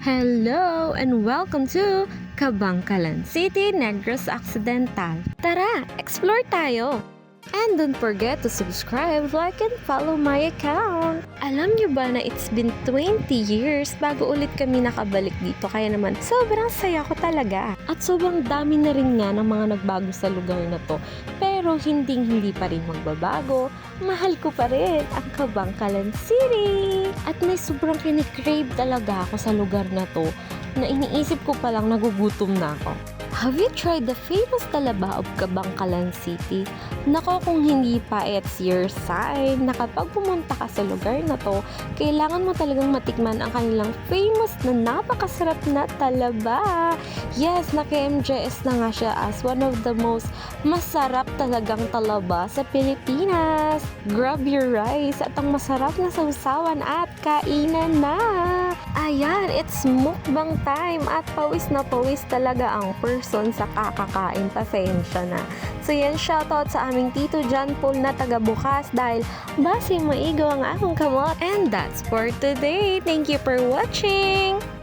Hello and welcome to Kabangkalan City, Negros Occidental. Tara, explore tayo! And don't forget to subscribe, like, and follow my account. Alam niyo ba na it's been 20 years bago ulit kami nakabalik dito, kaya naman sobrang saya ko talaga. At sobrang dami na rin nga ng mga nagbago sa lugar na to. Pero hindi pa rin magbabago. Mahal ko pa rin ang Kabangkalan City. At may sobrang kinikrave talaga ako sa lugar na to na iniisip ko palang nagugutom na ako. Have you tried the famous talaba of Kabangkalan City? Nako, kung hindi pa, it's your sign na kapag pumunta ka sa lugar na to, kailangan mo talagang matikman ang kanilang famous na napakasarap na talaba. Yes, naka-MJS na nga siya as one of the most masarap talagang talaba sa Pilipinas. Grab your rice at ang masarap na sausawan at kainan na. Ayan, it's mukbang time at pawis na pawis talaga ang person sa kakakain. Pasensya na. So yan, shoutout sa aming Tito John Paul na taga-Bukas dahil base maigo ang akong kamot. And that's for today. Thank you for watching!